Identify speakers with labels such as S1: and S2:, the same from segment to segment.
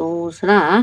S1: 2۔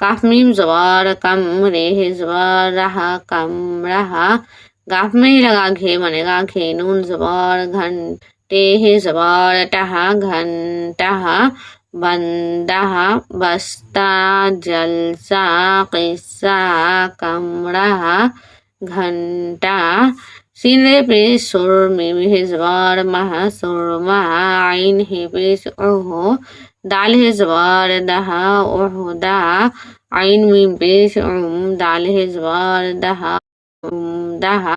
S1: काफ meme जबर कम रे जबर रहा कम रहा गाफ में ही लगा घे बनेगा घे नून जबर घंटे है जबर टहा घंटा बंदा बस्ता जलसा किस्सा कमरा घंटा सीन रे पेश सुर में है जबर महा सुर महा आइन है पेश ओहो दाल है जबर दहा ओहदा आइन मीम पेश दाल है जबर दहा दहा